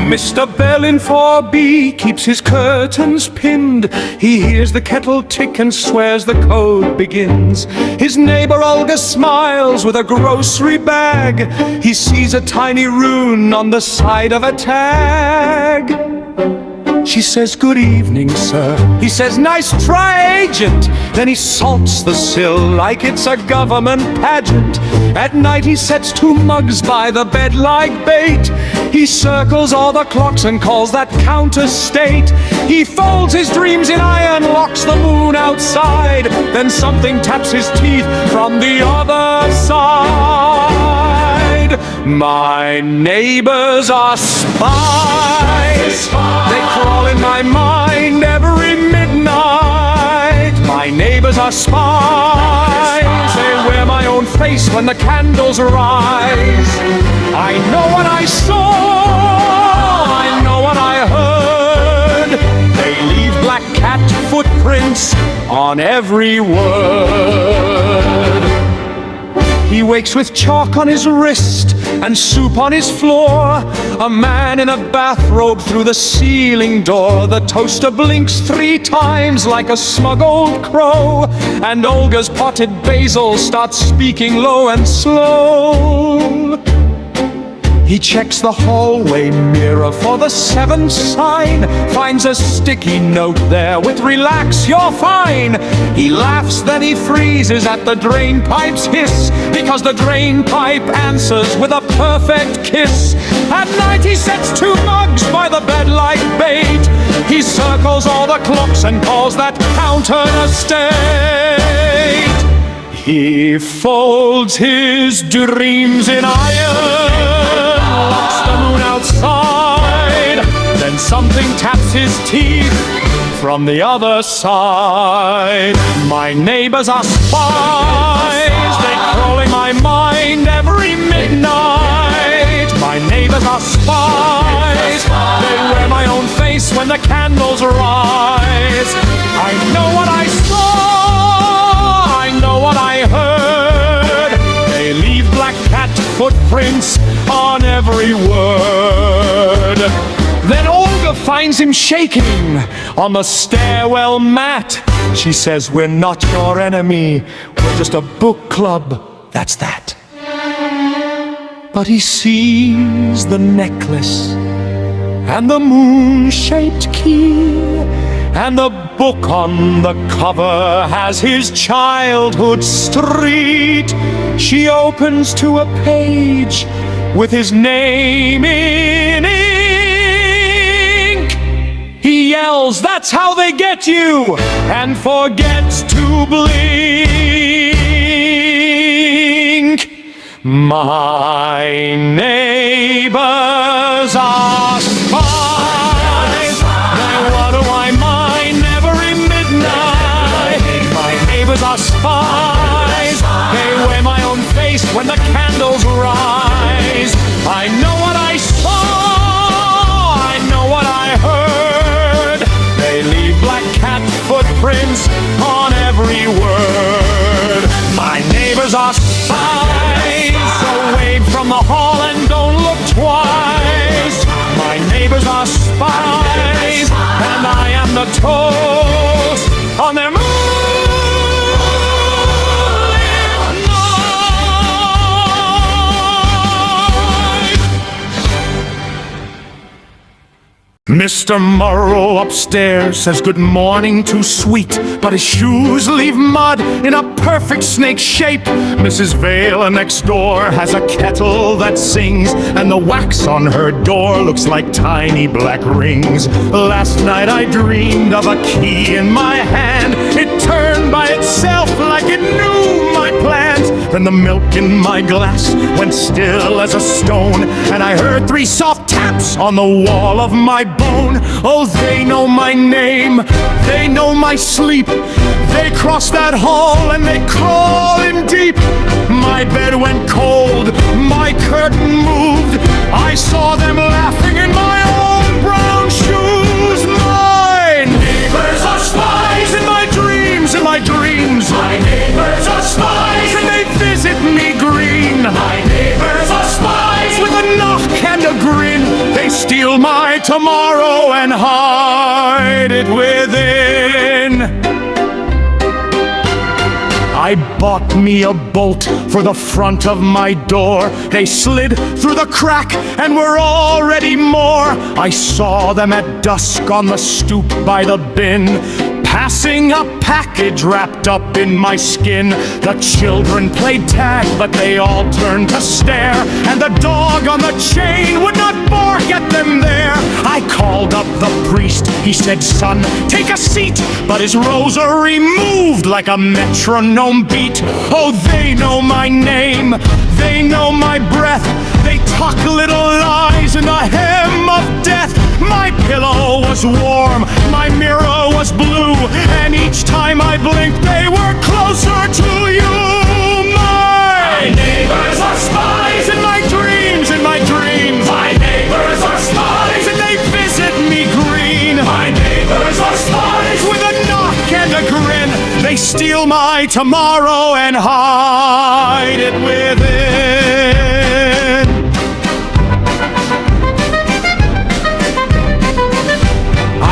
Mr. Bell in 4B keeps his curtains pinned. He hears the kettle tick and swears the code begins. His neighbor Olga smiles with a grocery bag. He sees a tiny rune on the side of a tag. She says, "Good evening, sir." He says, "Nice try, agent." Then he salts the sill like it's a government pageant. At night he sets 2 mugs by the bed like bait. He circles all the clocks and calls that counter state. He folds his dreams in iron, locks the moon outside. Then something taps his teeth from the other side. My neighbors are spies. They crawl in my mind every midnight. My neighbors are spies. They wear my own face when the candles rise. I know what I saw, I know what I heard. They leave black cat footprints on every word. He wakes with chalk on his wrist and soup on his floor. A man in a bathrobe through the ceiling door. The toaster blinks 3 times like a smug old crow. And Olga's potted basil starts speaking low and slow. He checks the hallway mirror for the 7th sign. Finds a sticky note there with "Relax, you're fine." He laughs, then he freezes at the drain pipe's hiss, because the drain pipe answers with a perfect kiss. At night he sets 2 mugs by the bed like bait. He circles all the clocks and calls that counter a state. He folds his dreams in iron, locks the moon outside. Then something taps his teeth from the other side. My neighbors are spies. They crawl in my mind every midnight. My neighbors are spies. They wear my own face when the candles rise. I know what I saw, I know what I heard. They leave black cat footprints on every word. Then Olga finds him shaking on the stairwell mat. She says, "We're not your enemy, we're just a book club, that's that." But he sees the necklace and the moon-shaped key, and the book on the cover has his childhood street. She opens to a page with his name in ink. He yells, "That's how they get you!" and forgets to blink. My neighbors are spies. Now what do I mind every midnight? My neighbors are spies. They wear my own face when the candles rise. I know what I saw, I know what I heard. They leave black cat footprints on every word. My neighbors are spies, so wave from the hall and don't look twice. My neighbors are spies, and I am the toast on their moonlit night. Mr. Morrow upstairs says good morning to Sweet, but his shoes leave mud in a perfect snake shape. Mrs. Vale next door has a kettle that sings, and the wax on her door looks like tiny black rings. Last night I dreamed of a key in my hand. It turned by itself like it knew my plans. Then the milk in my glass went still as a stone, and I heard 3 soft taps on the wall of my bone. Oh, they know my name, they know my sleep. They cross that hall and they crawl in deep. My bed went cold, my curtain moved. I saw them laughing in my own brown shoes. My neighbors are spies in my dreams, in my dreams. My neighbors are spies and they visit me green. My neighbors are spies with a knock and a grin. They steal my tomorrow and hide it within. I bought me a bolt for the front of my door. They slid through the crack and were already more. I saw them at dusk on the stoop by the bin, passing a package wrapped up in my skin. The children played tag, but they all turned to stare, and the dog on the chain would not bark at them there. I called up the priest. He said, "Son, take a seat," but his rosary moved like a metronome beat. Oh, they know my name, they know my breath. They tuck little lies in the hem of death. My pillow was warm, my mirror was blue, and each time I blinked, they were closer to you. My neighbors are spies in my dreams, in my dreams. My neighbors are spies, and they visit me green. My neighbors are spies, with a knock and a grin. They steal my tomorrow and hide it within.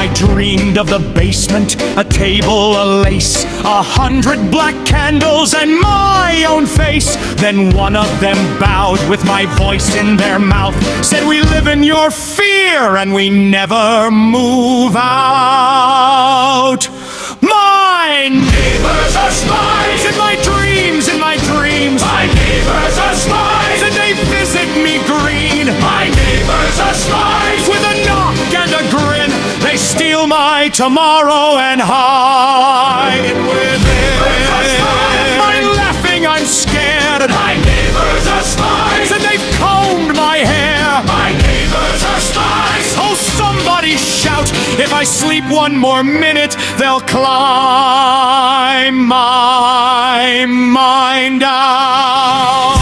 I dreamed of the basement, a table, a lace, 100 black candles, and my own face. Then one of them bowed with my voice in their mouth, said, "We live in your fear and we never move out." My neighbors are spies in my dreams, in my dreams. My neighbors are spies, and they visit me green. My neighbors are spies, with a knock and a grin. They steal my tomorrow and hide it within. I'm laughing, I'm scared. My neighbors are spies, and they've combed my hair. My neighbors are spies. Oh, somebody shout! If I sleep one more minute, they'll climb my mind out.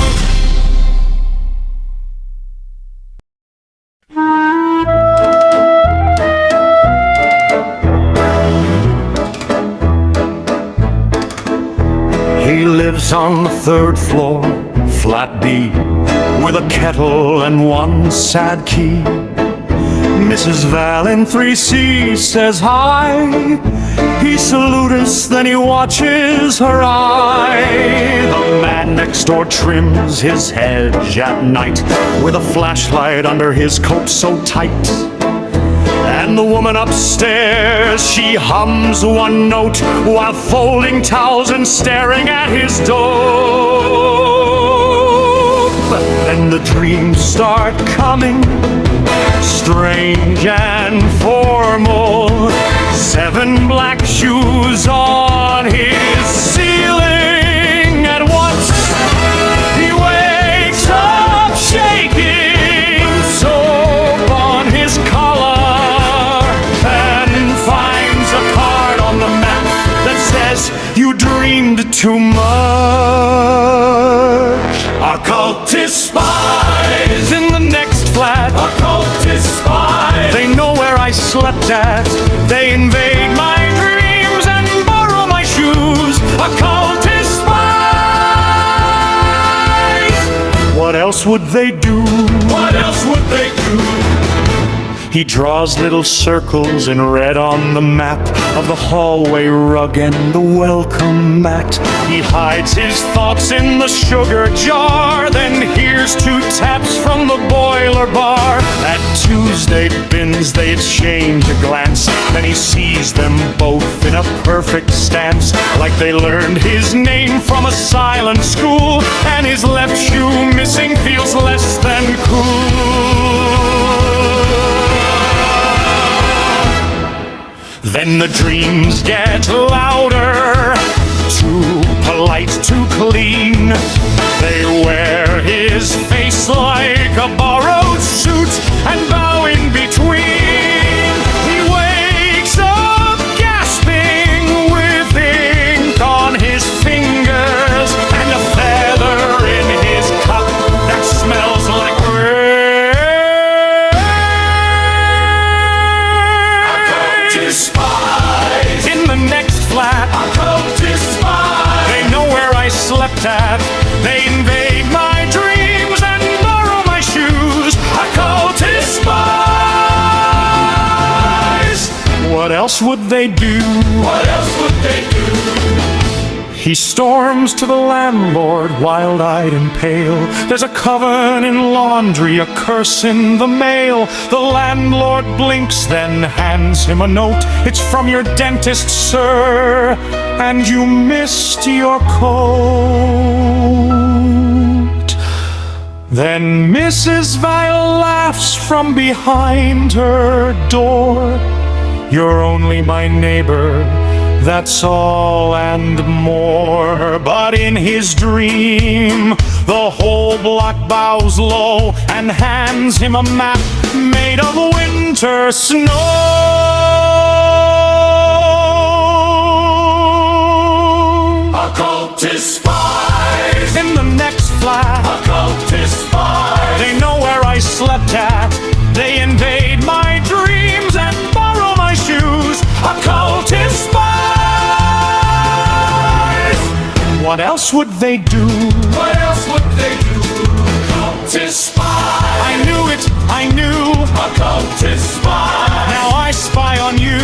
He lives on the 3rd floor, flat B, with a kettle and one sad key. Mrs. Val in 3C says hi. He salutes us, then he watches her eye. The man next door trims his hedge at night, with a flashlight under his coat so tight. And the woman upstairs, she hums one note while folding towels and staring at his dope. Then the dreams start coming, strange and formal. 7 black shoes on his ceiling. At once he wakes up shaking, soap on his collar, and finds a card on the map that says, "You dreamed too much." Occultist spies in the next flat. Occultist spies, they know where I slept at. They invade my dreams and borrow my shoes. Occultist spies. What else would they do? What else would they do? He draws little circles in red on the map of the hallway rug and the welcome mat. He hides his thoughts in the sugar jar, then hears 2 taps from the boiler bar. At Tuesday bins they exchange a glance, then he sees them both in a perfect stance, like they learned his name from a silent school, and his left shoe missing feels less than cool. Then the dreams get louder, too polite to clean. They wear his face like a borrowed suit and bow in between. He wakes up gasping with ink on his fingers and a feather in his cup that smells like rain. Occultist spies in the next flat. Occultist spies, they know where I slept at. They invade my dreams and borrow else would they do? What else would they do? He storms to the landlord, wild-eyed and pale. There's a coven in laundry, a curse in the mail. The landlord blinks, then hands him a note. It's from your dentist, sir, and you missed your coat. Then Mrs. Vile laughs from behind her door. You're only my neighbor, that's all and more. But in his dream, the whole block bows low and hands him a map made of winter snow. Occultist spies. In the next flat, Occultist spies. they know where I slept at. They invade my dreams and borrow my shoes. Occultist spies. What else would they do? What else would they do? Occultist spies. I knew it, I knew. Occultist spies. Now I spy on you.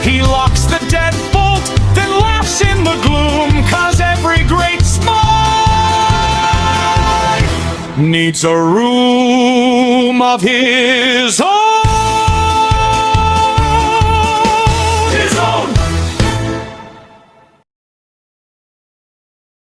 He locks the deadbolt, then laughs in the gloom. 'Cause every great spy needs a room of his own.